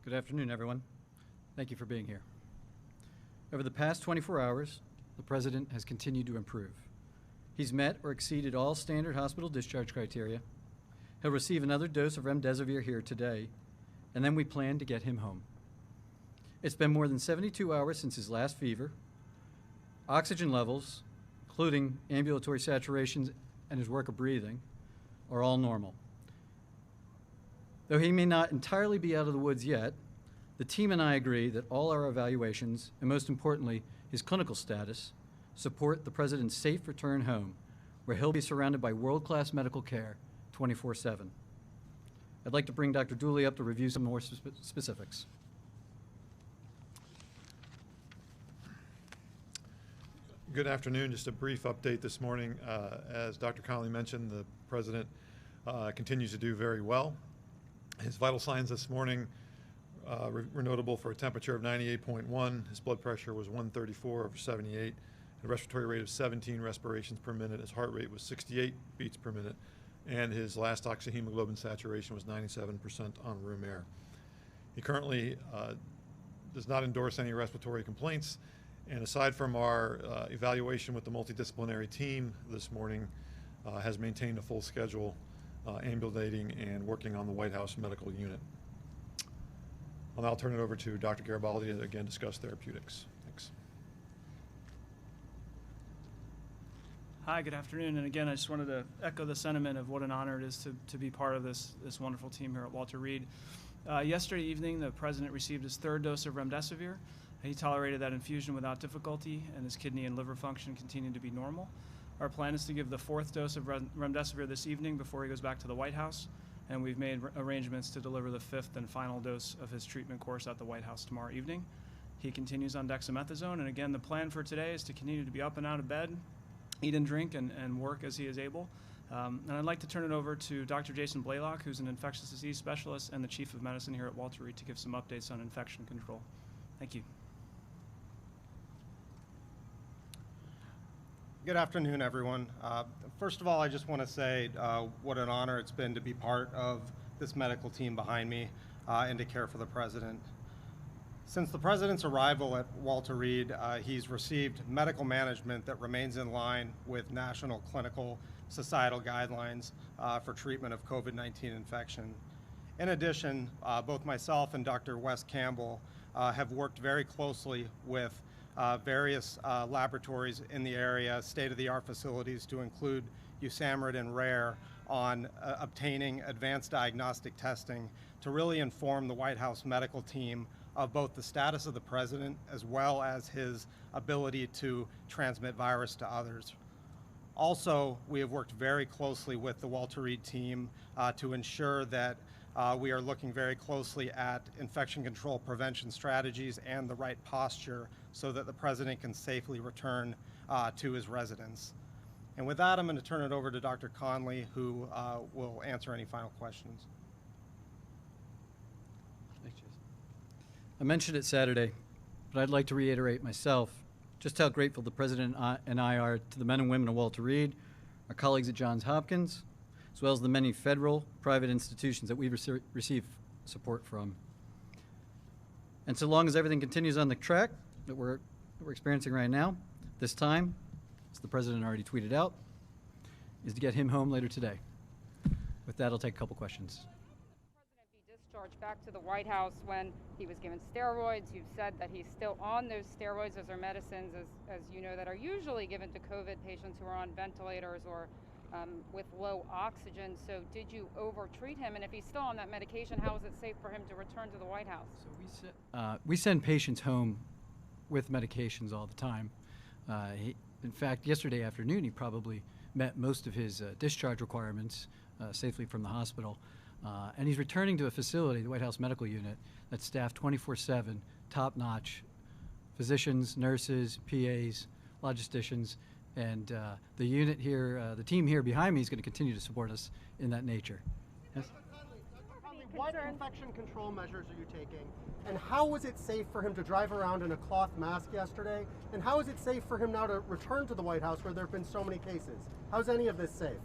Good afternoon, everyone. Thank you for being here. Over the past 24 hours, the President has continued to improve. He's met or exceeded all standard hospital discharge criteria. He'll receive another dose of remdesivir here today, and then we plan to get him home. It's been more than 72 hours since his last fever. Oxygen levels, including ambulatory saturations and his work of breathing, are all normal. Though he may not entirely be out of the woods yet, the team and I agree that all our evaluations, and most importantly, his clinical status, support the President's safe return home, where he'll be surrounded by world-class medical care 24/7. I'd like to bring Dr. Dooley up to review some more specifics. Good afternoon. Just a brief update this morning. As Dr. Conley mentioned, the President continues to do very well. His vital signs this morning were notable for a temperature of 98.1. His blood pressure was 134/78. A respiratory rate of 17 respirations per minute. His heart rate was 68 beats per minute. And his last oxyhemoglobin saturation was 97% on room air. He currently does not endorse any respiratory complaints. And aside from our evaluation with the multidisciplinary team this morning, has maintained a full schedule, ambulating and working on the White House medical unit. I'll now turn it over to Dr. Garibaldi to again discuss therapeutics. Thanks. Hi, good afternoon. And again, I just wanted to echo the sentiment of what an honor it is to be part of this wonderful team here at Walter Reed. Yesterday evening, the President received his third dose of remdesivir. He tolerated that infusion without difficulty, and his kidney and liver function continued to be normal. Our plan is to give the fourth dose of remdesivir this evening before he goes back to the White House, and we've made arrangements to deliver the fifth and final dose of his treatment course at the White House tomorrow evening. He continues on dexamethasone, and again, the plan for today is to continue to be up and out of bed, eat and drink, and work as he is able. And I'd like to turn it over to Dr. Jason Blaylock, who's an infectious disease specialist and the Chief of Medicine here at Walter Reed, to give some updates on infection control. Thank you. Good afternoon, everyone. First of all, I just want to say what an honor it's been to be part of this medical team behind me and to care for the President. Since the President's arrival at Walter Reed, he's received medical management that remains in line with national clinical societal guidelines for treatment of COVID-19 infection. In addition, both myself and Dr. Wes Campbell have worked very closely with various laboratories in the area, state-of-the-art facilities to include USAMRIID and RARE on obtaining advanced diagnostic testing to really inform the White House medical team of both the status of the President as well as his ability to transmit virus to others. Also, we have worked very closely with the Walter Reed team to ensure that we are looking very closely at infection control prevention strategies and the right posture so that the President can safely return to his residence. And with that, I'm going to turn it over to Dr. Conley, who will answer any final questions. Thanks, Jason. I mentioned it Saturday, but I'd like to reiterate myself just how grateful the President and I are to the men and women of Walter Reed, our colleagues at Johns Hopkins, as well as the many federal, private institutions that we receive support from. And so long as everything continues on the track that we're experiencing right now, this time, as the President already tweeted out, is to get him home later today. With that, I'll take a couple questions. The President be discharged back to the White House when he was given steroids. You've said that he's still on those steroids. Those are medicines, as you know, that are usually given to COVID patients who are on ventilators or with low oxygen. So did you over-treat him? And if he's still on that medication, how is it safe for him to return to the White House? So we send patients home with medications all the time. In fact, yesterday afternoon, he probably met most of his discharge requirements safely from the hospital. And he's returning to a facility, the White House Medical Unit, that's staffed 24/7, top-notch physicians, nurses, PAs, logisticians, and the unit here, the team here behind me is going to continue to support us in that nature. Yes? Dr. Conley, what infection control measures are you taking? And how was it safe for him to drive around in a cloth mask yesterday? And how is it safe for him now to return to the White House where there have been so many cases? How is any of this safe?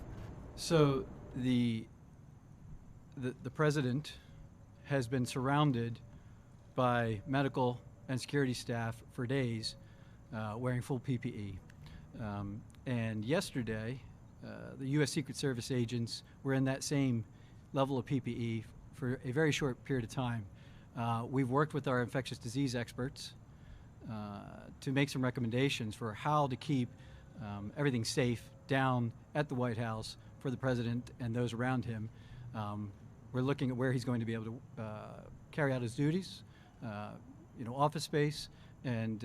So the President has been surrounded by medical and security staff for days wearing full PPE. And yesterday, the U.S. Secret Service agents were in that same level of PPE for a very short period of time. We've worked with our infectious disease experts to make some recommendations for how to keep everything safe down at the White House for the president and those around him. We're looking at where he's going to be able to carry out his duties, office space, and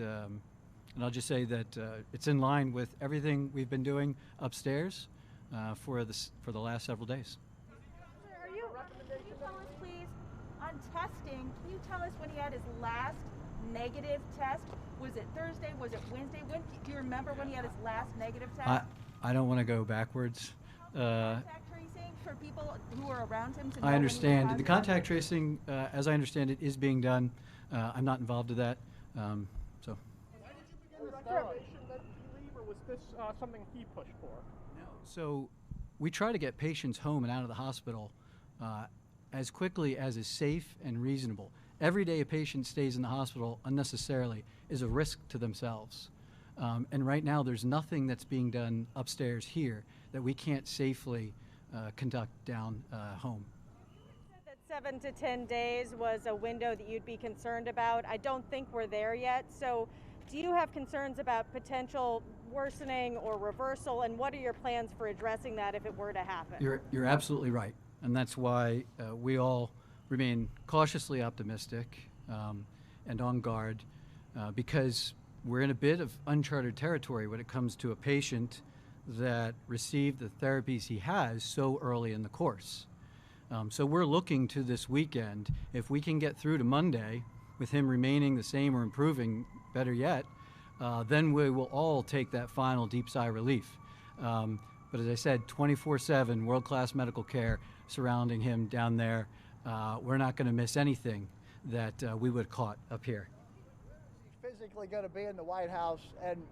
I'll just say that it's in line with everything we've been doing upstairs for the last several days. Can you tell us, please, on testing, can you tell us when he had his last negative test? Was it Thursday? Was it Wednesday? Do you remember when he had his last negative test? I don't want to go backwards. Contact tracing for people who are around him to know I when he was understand. The positive? contact tracing, as I understand it, is being done. I'm not involved in that. So. Why did you begin the evaluation that he leave, or was this something he pushed for? No. So we try to get patients home and out of the hospital as quickly as is safe and reasonable. Every day a patient stays in the hospital unnecessarily is a risk to themselves. And right now there's nothing that's being done upstairs here that we can't safely conduct down home. You said that 7 to 10 days was a window that you'd be concerned about. I don't think we're there yet. So do you have concerns about potential worsening or reversal, and what are your plans for addressing that if it were to happen? You're absolutely right. And that's why we all remain cautiously optimistic and on guard because we're in a bit of uncharted territory when it comes to a patient that received the therapies he has so early in the course. So we're looking to this weekend. If we can get through to Monday with him remaining the same or improving, better yet, then we will all take that final deep sigh of relief. But as I said, 24/7 world-class medical care surrounding him down there. We're not going to miss anything that we would have caught up here. He's physically going to be in the White House, and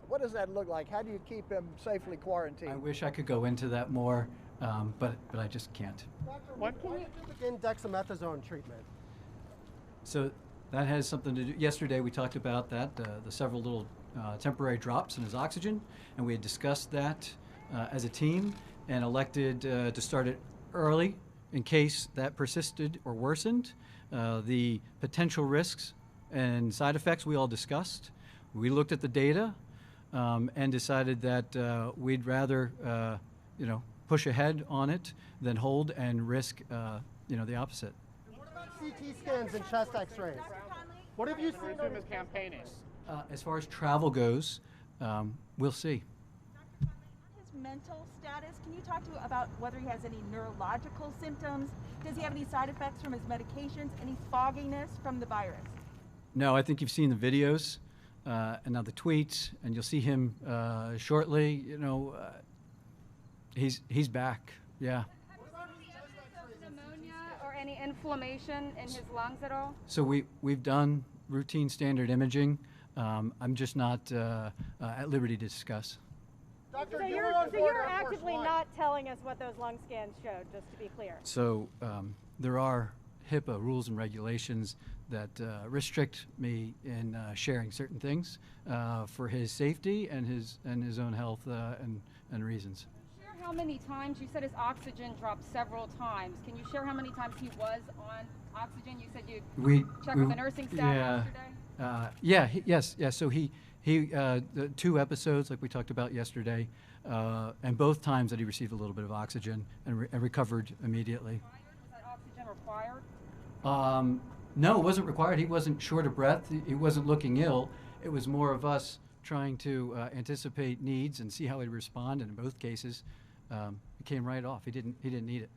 what does that look like? How do you keep him safely quarantined? I wish I could go into that more, but I just can't. Doctor, why did you begin dexamethasone treatment? So that has something to do. Yesterday we talked about that, the several little temporary drops in his oxygen, and we had discussed that as a team and elected to start it early in case that persisted or worsened. The potential risks and side effects we all discussed. We looked at the data and decided that we'd rather push ahead on it than hold and risk the opposite. What about CT scans and chest x-rays? What have you seen? Resume his campaigning. As far as travel goes, we'll see. Dr. Conley, on his mental status, can you talk to about whether he has any neurological symptoms? Does he have any side effects from his medications? Any fogginess from the virus? No, I think you've seen the videos and now the tweets, and you'll see him shortly. He's back. Yeah. Pneumonia or any inflammation in his lungs at all? So we've done routine standard imaging. I'm just not at liberty to discuss. Doctor, So you you're, were on so board you're Air Force actively One. not telling us what those lung scans showed, just to be clear. So there are HIPAA rules and regulations that restrict me in sharing certain things for his safety and his own health and reasons. Share how many times, you said his oxygen dropped several times. Can you share how many times he was on oxygen? You said you checked with the nursing staff yesterday? Yes. So he the 2 episodes like we talked about yesterday, and both times that he received a little bit of oxygen and recovered immediately. Was that oxygen required? No, it wasn't required. He wasn't short of breath. He wasn't looking ill. It was more of us trying to anticipate needs and see how he'd respond. And in both cases, it came right off. He didn't need it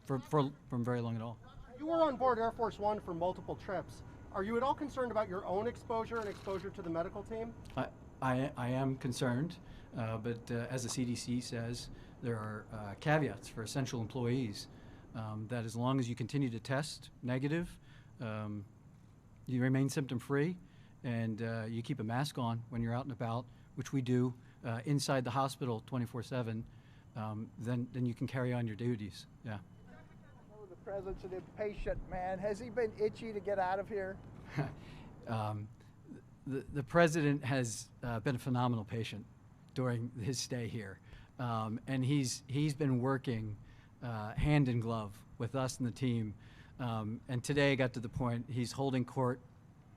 from very long at all. You were on board Air Force One for multiple trips. Are you at all concerned about your own exposure and exposure to the medical team? I am concerned, but as the CDC says, there are caveats for essential employees. That as long as you continue to test negative, you remain symptom-free, and you keep a mask on when you're out and about, which we do inside the hospital 24/7, then you can carry on your duties. Yeah. I know the president's an impatient man. Has he been itchy to get out of here? The president has been a phenomenal patient during his stay here, and he's been working hand in glove with us and the team. And today got to the point he's holding court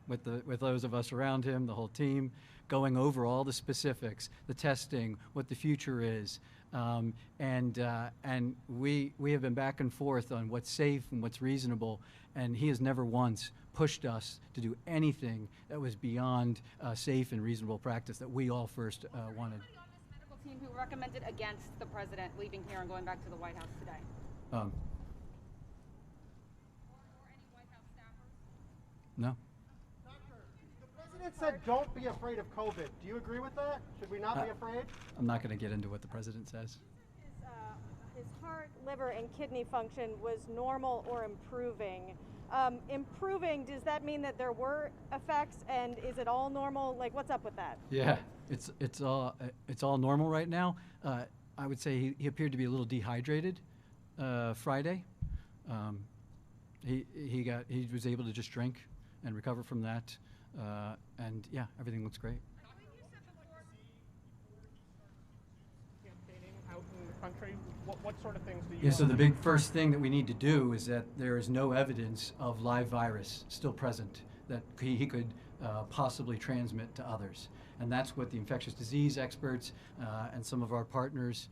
with those of us around him, the whole team, going over all the specifics, the testing, what the future is, and we have been back and forth on what's safe and what's reasonable, and he has never once pushed us to do anything that was beyond safe and reasonable practice that we all first wanted. On this medical team who recommended against the president leaving here and going back to the White House today? Or any White House staffers? No. The president said don't be afraid of COVID. Do you agree with that? Should we not be afraid? I'm not going to get into what the president says. His heart, liver, and kidney function was normal or improving. Improving, does that mean that there were effects, and is it all normal? Like, what's up with that? Yeah, it's all normal right now. I would say he appeared to be a little dehydrated Friday. He was able to just drink and recover from that, and yeah, everything looks great. Campaigning out in the country, what sort of things do you? Yeah, so the big first thing that we need to do is that there is no evidence of live virus still present that he could possibly transmit to others. And that's what the infectious disease experts and some of our partners,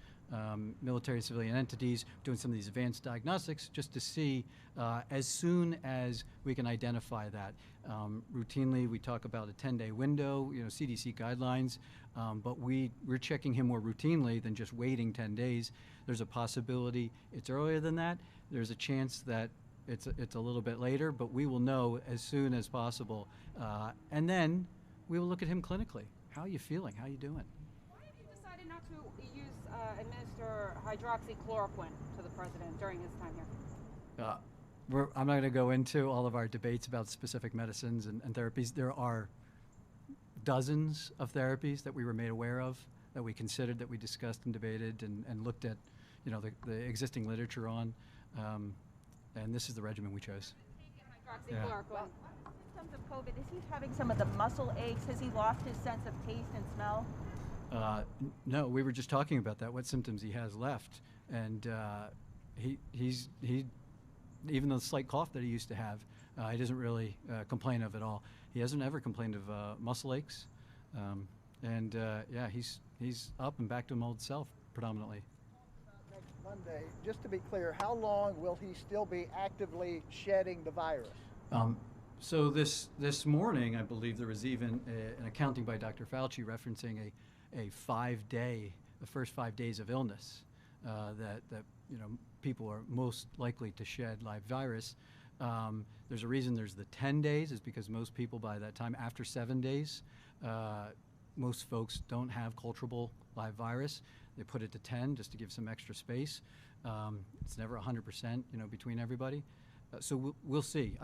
military civilian entities, doing some of these advanced diagnostics just to see as soon as we can identify that. Routinely, we talk about a 10-day window, CDC guidelines, but we're checking him more routinely than just waiting 10 days. There's a possibility it's earlier than that. There's a chance that it's a little bit later, but we will know as soon as possible. And then we will look at him clinically. How are you feeling? How are you doing? Why have you decided not to administer hydroxychloroquine to the president during his time here? I'm not going to go into all of our debates about specific medicines and therapies. There are dozens of therapies that we were made aware of, that we considered, that we discussed and debated and looked at, the existing literature on, and this is the regimen we chose. Hydroxychloroquine. Symptoms of COVID, is he having some of the muscle aches? Has he lost his sense of taste and smell? No, we were just talking about that, what symptoms he has left, and he's even the slight cough that he used to have, he doesn't really complain of at all. He hasn't ever complained of muscle aches, and yeah, he's up and back to his old self predominantly. Next Monday, just to be clear, how long will he still be actively shedding the virus? So this morning, I believe there was even an accounting by Dr. Fauci referencing a 5-day, the first 5 days of illness that people are most likely to shed live virus. There's a reason there's the 10 days is because most people by that time, after 7 days, most folks don't have culturable live virus. They put it to 10 just to give some extra space. It's never 100%, between everybody. So we'll see.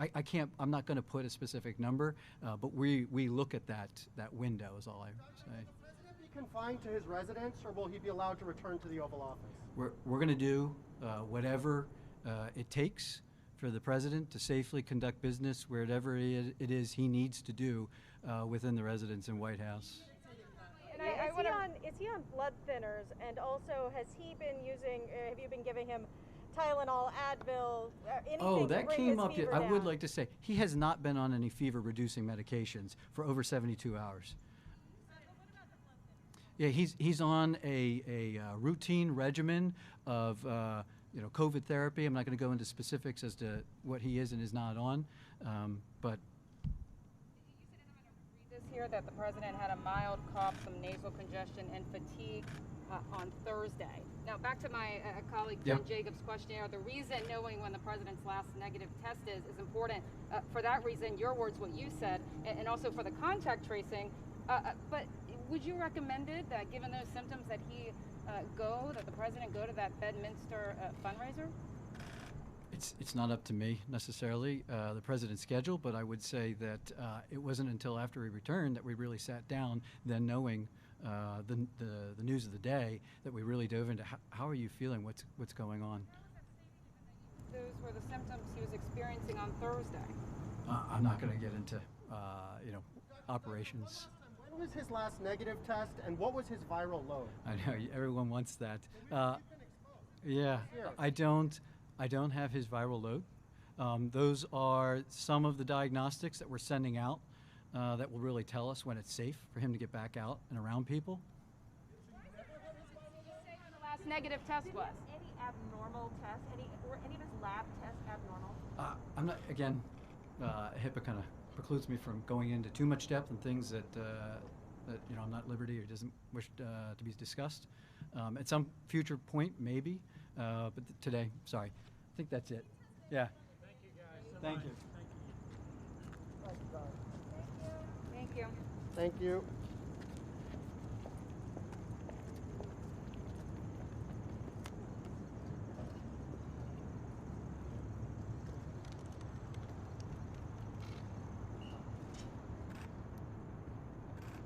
I'm not going to put a specific number, but we look at that window is all I say. Will the president be confined to his residence, or will he be allowed to return to the Oval Office? We're going to do whatever it takes for the president to safely conduct business wherever it is he needs to do within the residence and White House. And is he on blood thinners? And also, have you been giving him Tylenol, Advil, anything Oh, that to bring came his up. fever I down? would like to say he has not been on any fever-reducing medications for over 72 hours. Yeah, he's on a routine regimen of COVID therapy. I'm not going to go into specifics as to what he is and is not on, but. Read this here that the president had a mild cough, some nasal congestion, and fatigue on Thursday. Now, back to my colleague Jen Jacobs' questionnaire. The reason knowing when the president's last negative test is important. For that reason, your words, what you said, and also for the contact tracing. But would you recommend it that, given those symptoms, that the president go to that Bedminster fundraiser? It's not up to me necessarily, the president's schedule, but I would say that it wasn't until after he returned that we really sat down, then knowing the news of the day, that we really dove into how are you feeling, what's going on. those were the symptoms he was experiencing on Thursday. I'm not going to get into, operations. When was his last negative test, and what was his viral load? I know everyone wants that. Yeah, I don't have his viral load. Those are some of the diagnostics that we're sending out that will really tell us when it's safe for him to get back out and around people. The last negative test was. Any abnormal tests? Were any of his lab tests abnormal? I'm not, again, HIPAA kind of precludes me from going into too much depth and things that I'm not at liberty or doesn't wish to be discussed. At some future point, maybe, but today, sorry. I think that's it. Yeah. Thank you guys so Thank much. you. Thank you. Thank you. Thank you.